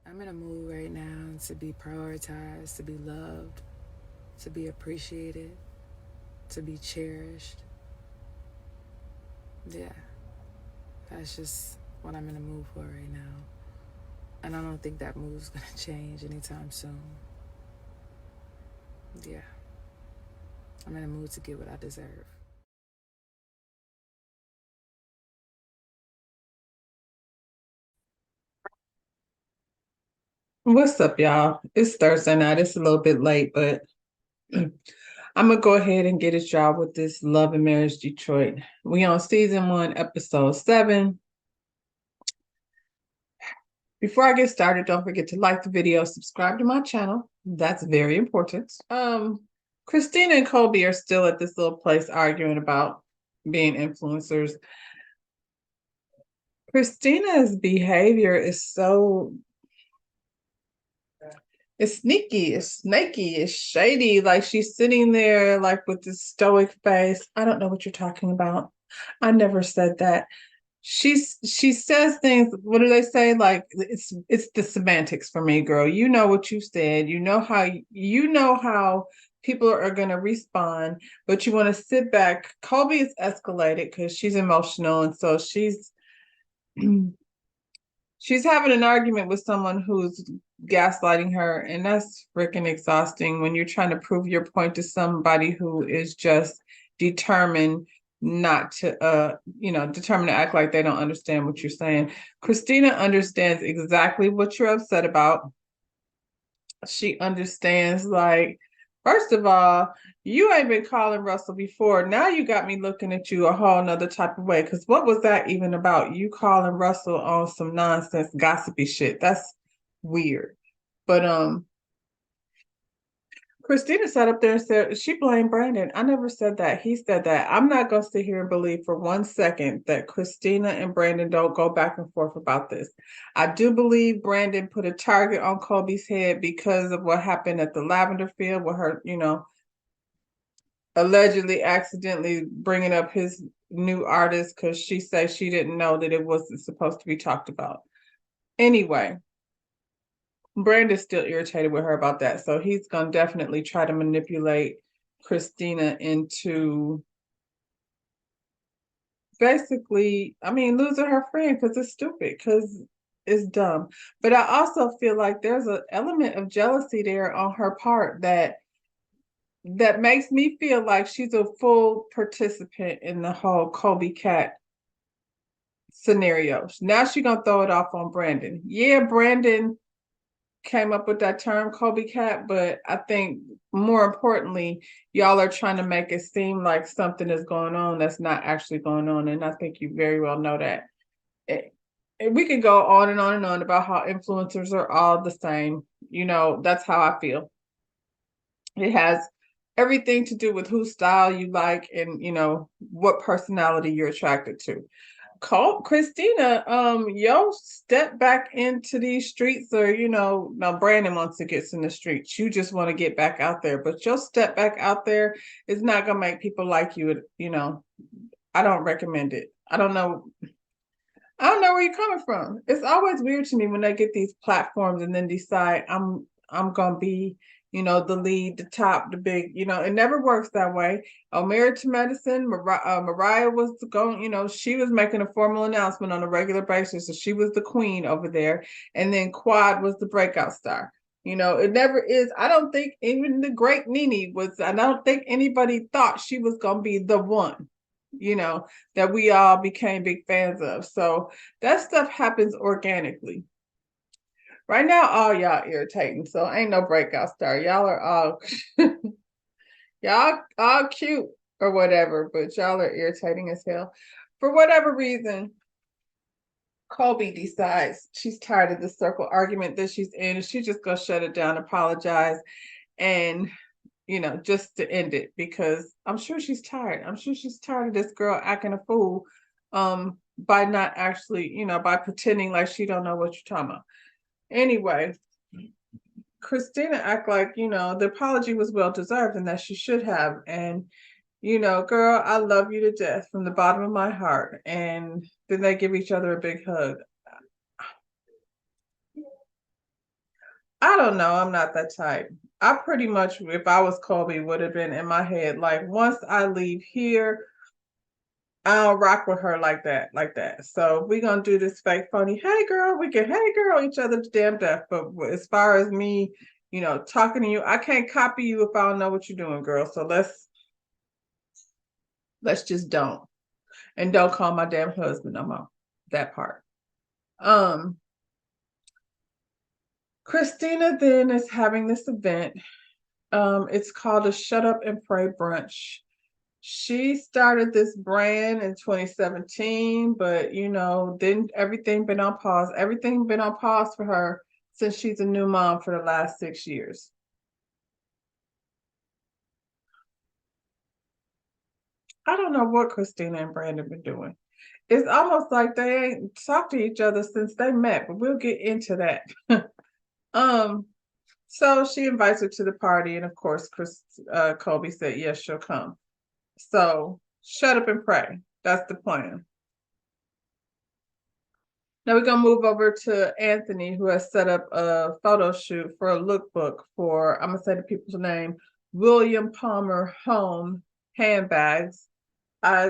I'm in a mood right now to be prioritized, to be loved, to be appreciated, to be cherished. Yeah, that's just what I'm in a mood for right now. And I don't think that mood's gonna change anytime soon. Yeah, I'm in a mood to get what I deserve. What's up, y'all? It's Thursday night. It's a little bit late, but I'm gonna go ahead and get a job with this Love and Marriage Detroit. We on season 1, episode 7. Before I get started, don't forget to like the video, subscribe to my channel. That's very important. Christina and Colby are still at this little place arguing about being influencers. Christina's behavior is so it's sneaky, it's snaky, it's shady. Like she's sitting there like with this stoic face. I don't know what you're talking about. I never said that. She says things, what do they say? Like it's the semantics for me, girl. You know what you said. You know how people are gonna respond, but you want to sit back. Colby is escalated because she's emotional, and so she's having an argument with someone who's gaslighting her, and that's freaking exhausting when you're trying to prove your point to somebody who is just determined not to determined to act like they don't understand what you're saying. Christina understands exactly what you're upset about. She understands, like, first of all, you ain't been calling Russell before. Now you got me looking at you a whole nother type of way. Because what was that even about? You calling Russell on some nonsense, gossipy shit. That's weird. But Christina sat up there and said she blamed Brandon. I never said that. He said that. I'm not going to sit here and believe for 1 second that Christina and Brandon don't go back and forth about this. I do believe Brandon put a target on Colby's head because of what happened at the lavender field with her, allegedly accidentally bringing up his new artist because she said she didn't know that it wasn't supposed to be talked about. Anyway, Brandon's still irritated with her about that. So he's going to definitely try to manipulate Christina into basically, I mean, losing her friend because it's stupid, because it's dumb. But I also feel like there's an element of jealousy there on her part that makes me feel like she's a full participant in the whole Colby Cat scenario. Now she's going to throw it off on Brandon. Yeah, Brandon came up with that term Colby Cat, but I think more importantly, y'all are trying to make it seem like something is going on that's not actually going on. And I think you very well know that. We could go on and on and on about how influencers are all the same. That's how I feel. It has everything to do with whose style you like and, what personality you're attracted to. Call Christina, yo, step back into these streets, or now Brandon wants to get in the streets. You just want to get back out there, but your step back out there is not gonna make people like you. I don't recommend it. I don't know where you're coming from. It's always weird to me when they get these platforms and then decide I'm gonna be, the lead, the top, the big. It never works that way. Married to Medicine, Mariah was going, she was making a formal announcement on a regular basis, so she was the queen over there, and then Quad was the breakout star. It never is. I don't think even the great Nene was. I don't think anybody thought she was gonna be the one. You know, that we all became big fans of. So that stuff happens organically. Right now, all y'all irritating. So ain't no breakout star. Y'all are all y'all all cute or whatever, but y'all are irritating as hell. For whatever reason, Colby decides she's tired of the circle argument that she's in, and she's just gonna shut it down, apologize, and just to end it, because I'm sure she's tired. I'm sure she's tired of this girl acting a fool by not actually, by pretending like she don't know what you're talking about. Anyway, Christina act like, the apology was well deserved and that she should have. And, girl, I love you to death from the bottom of my heart. And then they give each other a big hug. don't know. I'm not that type. I pretty much, if I was Kobe, would have been in my head like, once I leave here, I'll rock with her like that, like that. So we're gonna do this fake funny, hey girl, we can hey girl each other to damn death. But as far as me, talking to you, I can't copy you if I don't know what you're doing, girl. So let's just don't. And don't call my damn husband no more. That part. Christina then is having this event. It's called a Shut Up and Pray Brunch. She started this brand in 2017, but then everything been on pause. Everything been on pause for her since she's a new mom for the last 6 years. I don't know what Christina and Brandon been doing. It's almost like they ain't talked to each other since they met, but we'll get into that. So she invites her to the party, and of course, Kobe said yes, she'll come. So shut up and pray. That's the plan. Now we're gonna move over to Anthony, who has set up a photo shoot for a lookbook for, I'm gonna say the people's name, William Palmer Home handbags. I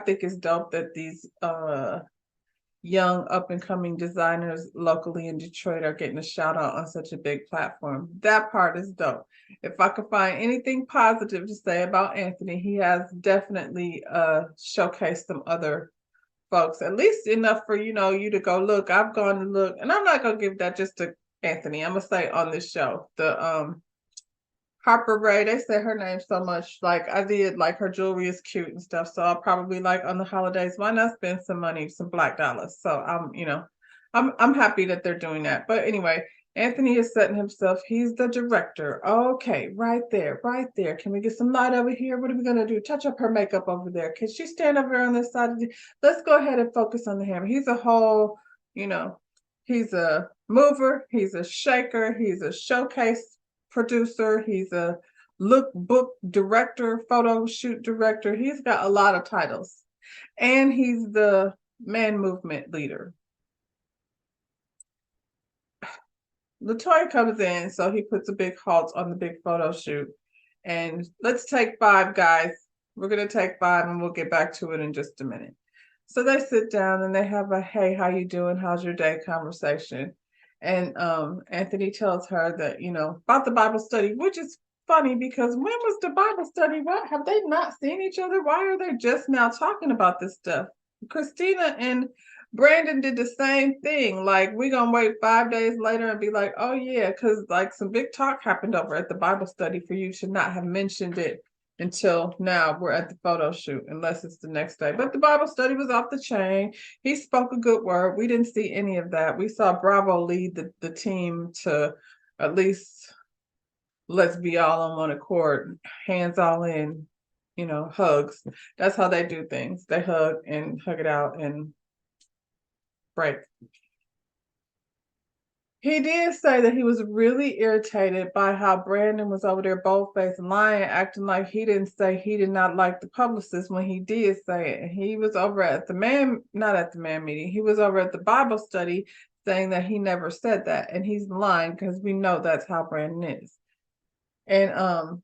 think it's dope that these young up and coming designers locally in Detroit are getting a shout out on such a big platform. That part is dope. If I could find anything positive to say about Anthony, he has definitely showcased some other folks, at least enough for you to go look. I've gone to look, and I'm not gonna give that just to Anthony. I'm gonna say on this show, the Harper Ray, they say her name so much. Like I did, like her jewelry is cute and stuff. So I'll probably like on the holidays, why not spend some money, some black dollars? So I'm happy that they're doing that. But anyway, Anthony is setting himself. He's the director. Okay, right there, right there. Can we get some light over here? What are we gonna do? Touch up her makeup over there. Can she stand over on this side of the? Let's go ahead and focus on the hammer. He's a whole, he's a mover. He's a shaker. He's a showcase producer, he's a lookbook director, photo shoot director. He's got a lot of titles. And he's the man movement leader. LaToya comes in, so he puts a big halt on the big photo shoot. And let's take 5, guys. We're going to take 5 and we'll get back to it in just a minute. So they sit down and they have a, hey, how you doing? How's your day conversation? And Anthony tells her that, about the Bible study, which is funny because when was the Bible study? What, have they not seen each other? Why are they just now talking about this stuff? Christina and Brandon did the same thing. Like, we're going to wait 5 days later and be like, oh, yeah, because like some big talk happened over at the Bible study for you to not have mentioned it until now. We're at the photo shoot, unless it's the next day. But the Bible study was off the chain. He spoke a good word. We didn't see any of that. We saw Bravo lead the team to at least let's be all on one accord, hands all in, hugs. That's how they do things. They hug and hug it out and break. He did say that he was really irritated by how Brandon was over there bold-faced lying, acting like he didn't say he did not like the publicist when he did say it. He was over at not at the man meeting, he was over at the Bible study saying that he never said that. And he's lying because we know that's how Brandon is. And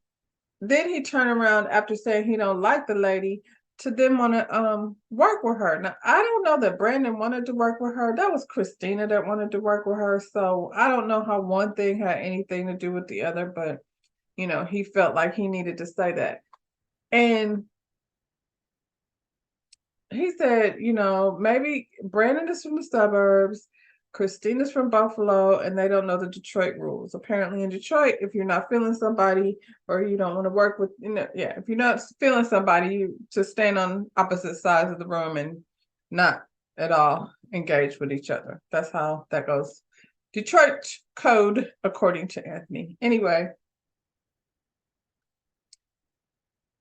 then he turned around after saying he don't like the lady to then want to work with her. Now, I don't know that Brandon wanted to work with her. That was Christina that wanted to work with her. So I don't know how one thing had anything to do with the other, but, he felt like he needed to say that. And he said, maybe Brandon is from the suburbs, Christina's from Buffalo, and they don't know the Detroit rules. Apparently in Detroit, if you're not feeling somebody or you don't want to work with, if you're not feeling somebody, you just stand on opposite sides of the room and not at all engage with each other. That's how that goes. Detroit code, according to Anthony. Anyway,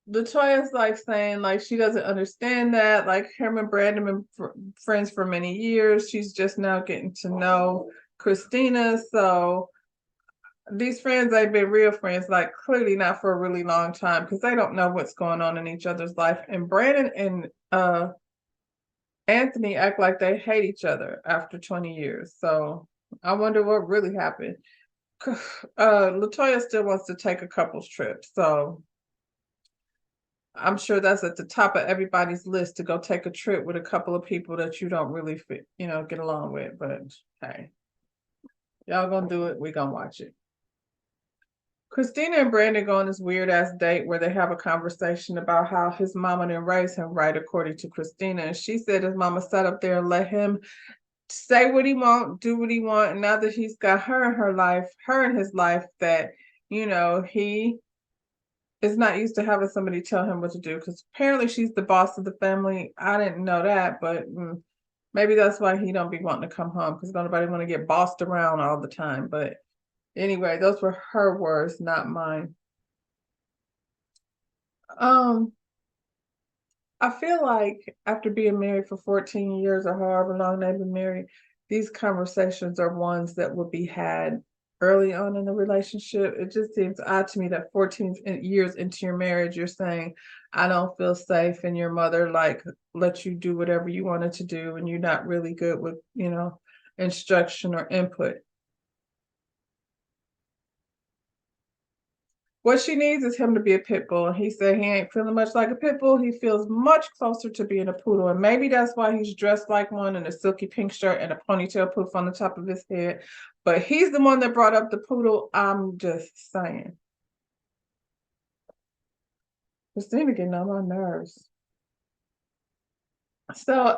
LaToya's like saying like she doesn't understand that. Like him and Brandon been friends for many years. She's just now getting to know Christina. So these friends, they've been real friends, like clearly not for a really long time because they don't know what's going on in each other's life. And Brandon and Anthony act like they hate each other after 20 years. So I wonder what really happened. Latoya still wants to take a couples trip, so I'm sure that's at the top of everybody's list to go take a trip with a couple of people that you don't really fit, get along with. But hey, y'all gonna do it, we gonna watch it. Christina and Brandon go on this weird ass date where they have a conversation about how his mama didn't raise him right, according to Christina. And she said his mama sat up there and let him say what he want, do what he want. And now that he's got her in his life, that he is not used to having somebody tell him what to do, because apparently she's the boss of the family. I didn't know that, but maybe that's why he don't be wanting to come home, because nobody want to get bossed around all the time. But anyway, those were her words, not mine. I feel like after being married for 14 years or however long they've been married, these conversations are ones that would be had early on in the relationship. It just seems odd to me that 14 years into your marriage, you're saying, I don't feel safe, and your mother let you do whatever you wanted to do, and you're not really good with, instruction or input. What she needs is him to be a pit bull. And he said he ain't feeling much like a pit bull. He feels much closer to being a poodle. And maybe that's why he's dressed like one in a silky pink shirt and a ponytail poof on the top of his head. But he's the one that brought up the poodle. I'm just saying. Christina getting on my nerves. So,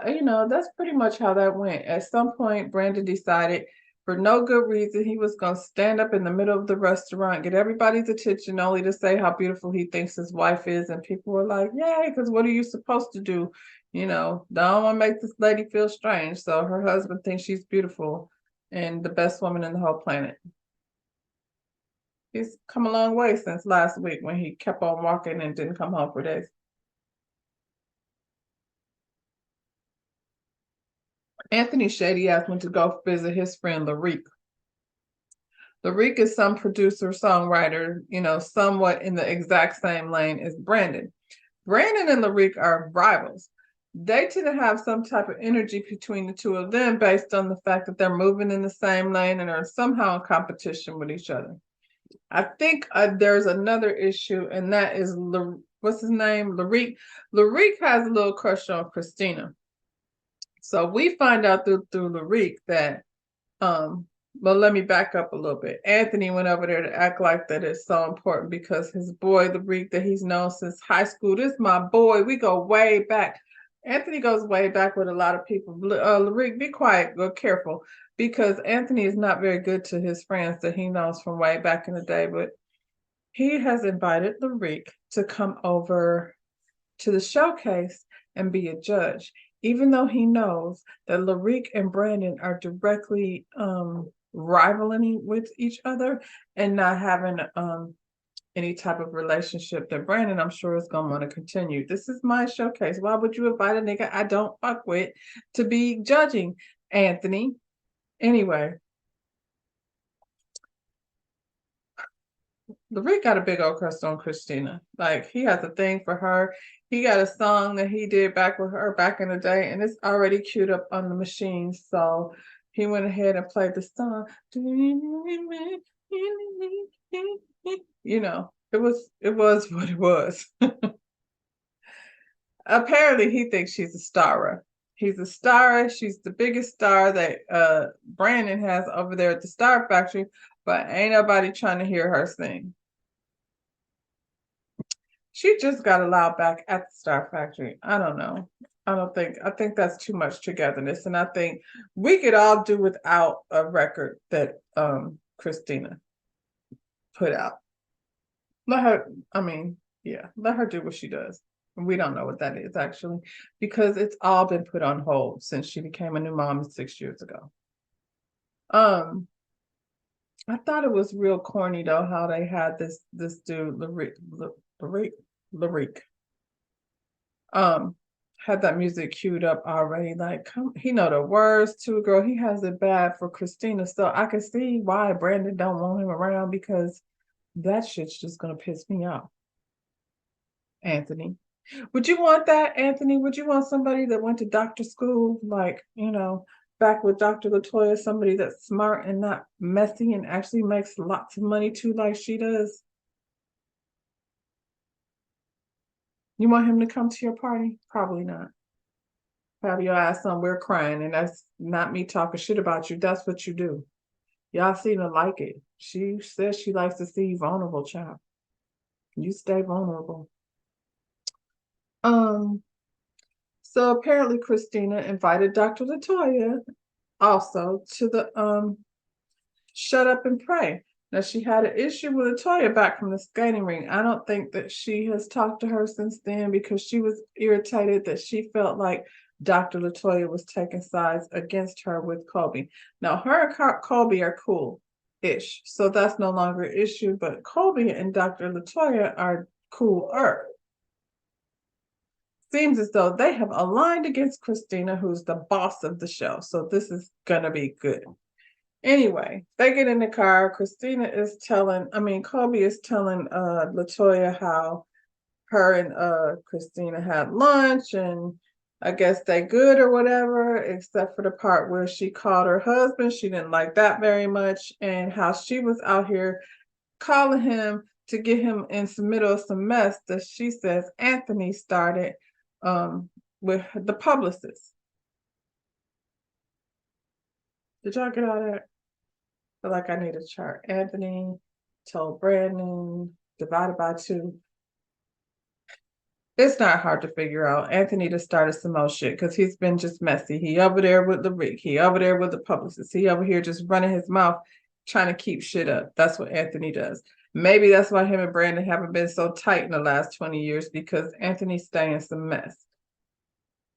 that's pretty much how that went. At some point, Brandon decided, for no good reason, he was going to stand up in the middle of the restaurant, get everybody's attention, only to say how beautiful he thinks his wife is. And people were like, yay, because what are you supposed to do? Don't want to make this lady feel strange. So her husband thinks she's beautiful and the best woman in the whole planet. He's come a long way since last week when he kept on walking and didn't come home for days. Anthony Shady asked him to go visit his friend Larique. Larique is some producer, songwriter, somewhat in the exact same lane as Brandon. Brandon and Larique are rivals. They tend to have some type of energy between the two of them based on the fact that they're moving in the same lane and are somehow in competition with each other. I think there's another issue, and that is, what's his name? Larique. Larique has a little crush on Christina. So we find out through Larique that, well, let me back up a little bit. Anthony went over there to act like that it's so important because his boy, Larique, that he's known since high school, this is my boy. We go way back. Anthony goes way back with a lot of people. Larique, be quiet, go careful, because Anthony is not very good to his friends that he knows from way back in the day. But he has invited Larique to come over to the showcase and be a judge, even though he knows that Larique and Brandon are directly rivaling with each other and not having any type of relationship that Brandon, I'm sure, is going to want to continue. This is my showcase. Why would you invite a nigga I don't fuck with to be judging, Anthony? Anyway, Larique got a big old crush on Christina. Like, he has a thing for her. He got a song that he did back with her back in the day, and it's already queued up on the machine. So he went ahead and played the song. It was what it was. Apparently, he thinks she's a star. He's a star. She's the biggest star that Brandon has over there at the Star Factory, but ain't nobody trying to hear her sing. She just got allowed back at the Star Factory. I don't know. I think that's too much togetherness. And I think we could all do without a record that Christina put out. Let her do what she does. We don't know what that is, actually, because it's all been put on hold since she became a new mom 6 years ago. I thought it was real corny, though, how they had this dude, Larique, had that music queued up already. Like, he know the words too, girl. He has it bad for Christina. So I can see why Brandon don't want him around, because that shit's just gonna piss me off. Anthony, would you want that, Anthony? Would you want somebody that went to doctor school, like, back with Dr. Latoya, somebody that's smart and not messy and actually makes lots of money too, like she does? You want him to come to your party? Probably not. Have your ass somewhere crying, and that's not me talking shit about you. That's what you do. Y'all seem to like it. She says she likes to see you vulnerable, child. You stay vulnerable. So apparently Christina invited Dr. Latoya also to the Shut Up and Pray. Now she had an issue with Latoya back from the skating ring. I don't think that she has talked to her since then because she was irritated that she felt like Dr. Latoya was taking sides against her with Colby. Now her and Colby are cool-ish, so that's no longer an issue, but Colby and Dr. Latoya are cooler. Seems as though they have aligned against Christina, who's the boss of the show. So this is gonna be good. Anyway, they get in the car. Colby is telling Latoya how her and Christina had lunch, and I guess they good or whatever, except for the part where she called her husband. She didn't like that very much, and how she was out here calling him to get him in the middle of some mess that she says Anthony started with the publicist. Did y'all get all that? I feel like I need a chart. Anthony told Brandon divided by 2. It's not hard to figure out. Anthony just started some more shit because he's been just messy. He over there with LaRick. He over there with the publicist. He over here just running his mouth, trying to keep shit up. That's what Anthony does. Maybe that's why him and Brandon haven't been so tight in the last 20 years, because Anthony's staying some mess.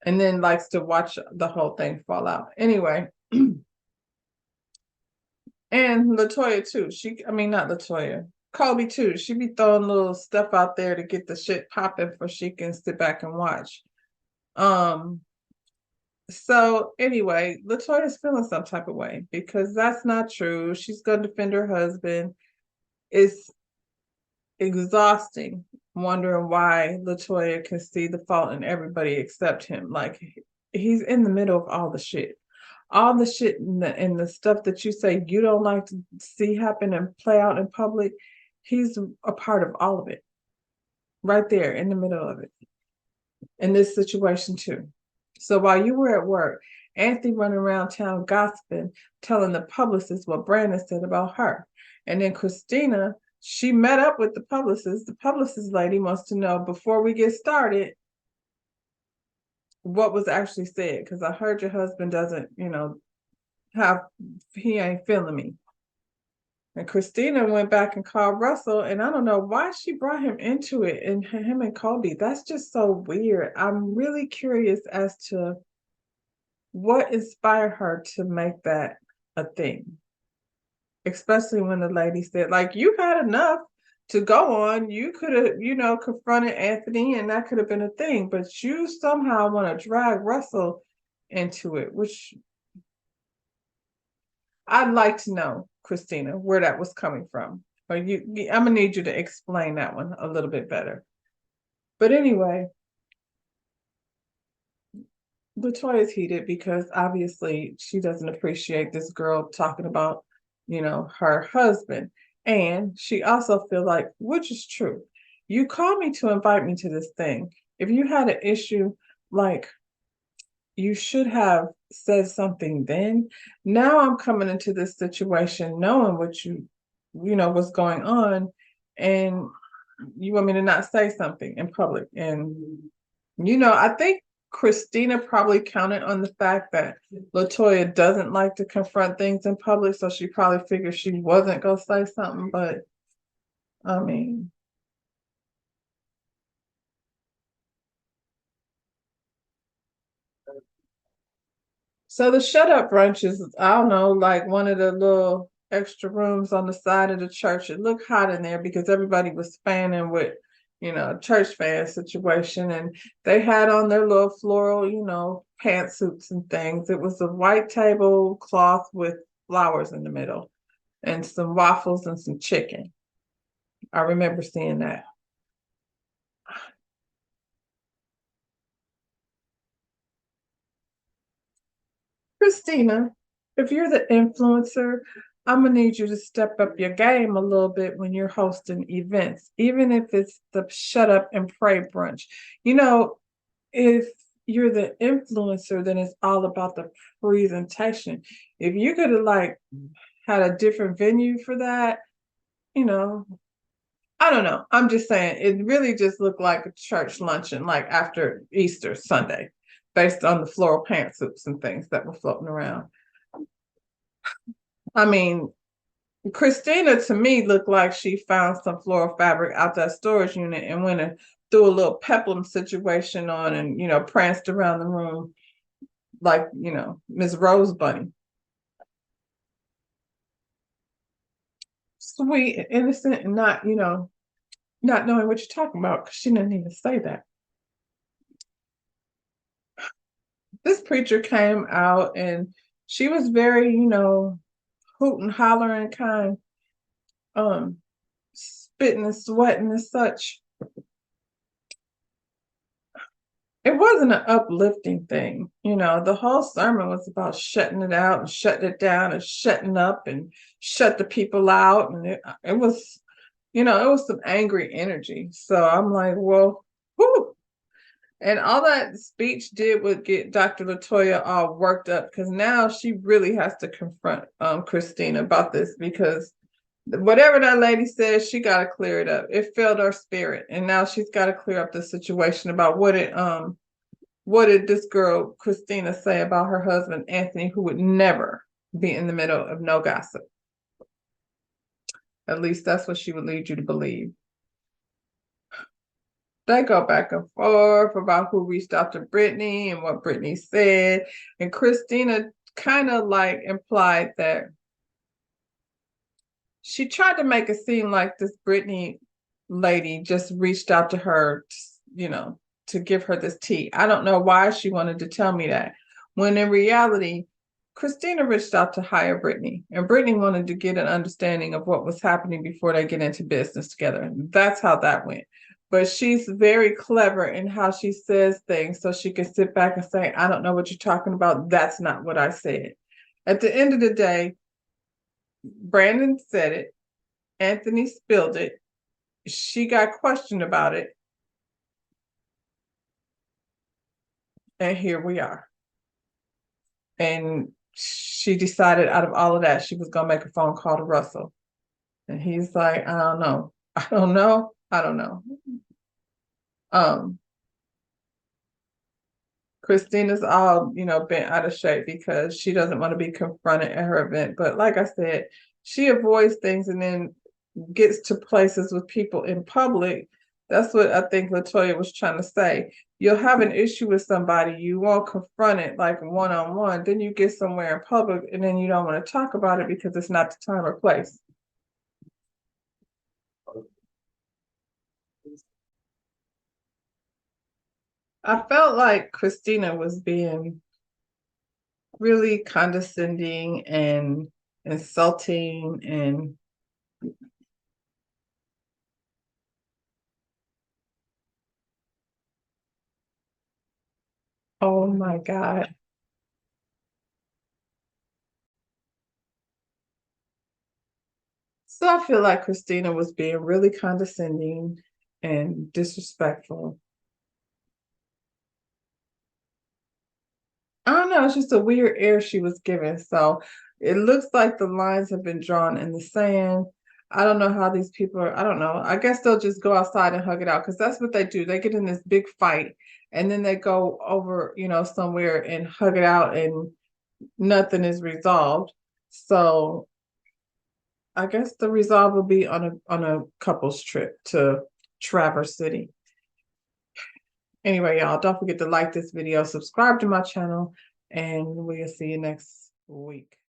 And then likes to watch the whole thing fall out. Anyway. And Latoya too. Not Latoya. Colby too. She be throwing little stuff out there to get the shit popping for she can sit back and watch. So anyway, Latoya's feeling some type of way because that's not true. She's gonna defend her husband. It's exhausting wondering why Latoya can see the fault in everybody except him. Like, he's in the middle of all the shit. All the shit and the stuff that you say you don't like to see happen and play out in public, he's a part of all of it. Right there in the middle of it. In this situation too. So while you were at work, Anthony running around town gossiping, telling the publicist what Brandon said about her. And then Christina, she met up with the publicist. The publicist lady wants to know, before we get started, what was actually said, because I heard your husband doesn't, he ain't feeling me. And Christina went back and called Russell, and I don't know why she brought him into it, and him and Colby. That's just so weird. I'm really curious as to what inspired her to make that a thing. Especially when the lady said, like, you had enough to go on. You could have, confronted Anthony and that could have been a thing, but you somehow want to drag Russell into it, which I'd like to know, Christina, where that was coming from. Or I'm gonna need you to explain that one a little bit better. But anyway, Latoya's heated because obviously she doesn't appreciate this girl talking about, her husband. And she also feel like, which is true, you called me to invite me to this thing. If you had an issue, like, you should have said something then. Now I'm coming into this situation knowing what what's going on, and you want me to not say something in public. And, I think Christina probably counted on the fact that Latoya doesn't like to confront things in public, so she probably figured she wasn't going to say something, but I mean, so the shut up brunch is, I don't know, like one of the little extra rooms on the side of the church. It looked hot in there because everybody was fanning with, church fan situation. And they had on their little floral, pantsuits and things. It was a white tablecloth with flowers in the middle and some waffles and some chicken. I remember seeing that. Christina, if you're the influencer, I'm gonna need you to step up your game a little bit when you're hosting events, even if it's the shut up and pray brunch. You know, if you're the influencer, then it's all about the presentation. If you could have like had a different venue for that, you know, I don't know. I'm just saying it really just looked like a church luncheon, like after Easter Sunday, based on the floral pantsuits and things that were floating around. I mean, Christina to me looked like she found some floral fabric out that storage unit and went and threw a little peplum situation on and, you know, pranced around the room like, you know, Miss Rose Bunny. Sweet and innocent and not, you know, not knowing what you're talking about because she didn't even say that. This preacher came out and she was very, you know, hoot and hollering kind, spitting and sweating and such. It wasn't an uplifting thing, you know. The whole sermon was about shutting it out and shutting it down and shutting up and shut the people out. And it was, you know, it was some angry energy. So I'm like, well, whoo. And all that speech did was get Dr. Latoya all worked up because now she really has to confront Christina about this because whatever that lady says, she got to clear it up. It failed her spirit, and now she's got to clear up the situation about what did this girl Christina say about her husband Anthony, who would never be in the middle of no gossip. At least that's what she would lead you to believe. They go back and forth about who reached out to Brittany and what Brittany said. And Christina kind of like implied that she tried to make it seem like this Brittany lady just reached out to her, you know, to give her this tea. I don't know why she wanted to tell me that, when in reality, Christina reached out to hire Brittany, and Brittany wanted to get an understanding of what was happening before they get into business together. That's how that went. But she's very clever in how she says things so she can sit back and say, I don't know what you're talking about. That's not what I said. At the end of the day, Brandon said it. Anthony spilled it. She got questioned about it. And here we are. And she decided out of all of that, she was going to make a phone call to Russell. And he's like, I don't know. I don't know. I don't know. Christina's all, you know, bent out of shape because she doesn't want to be confronted at her event. But like I said, she avoids things and then gets to places with people in public. That's what I think Latoya was trying to say. You'll have an issue with somebody, you won't confront it like one-on-one, then you get somewhere in public and then you don't want to talk about it because it's not the time or place. I felt like Christina was being really condescending and insulting and oh my God. So I feel like Christina was being really condescending and disrespectful. I don't know, it's just a weird air she was given. So it looks like the lines have been drawn in the sand. I don't know how these people are, I don't know. I guess they'll just go outside and hug it out because that's what they do. They get in this big fight and then they go over, you know, somewhere and hug it out and nothing is resolved. So I guess the resolve will be on a couple's trip to Traverse City. Anyway, y'all, don't forget to like this video, subscribe to my channel, and we'll see you next week.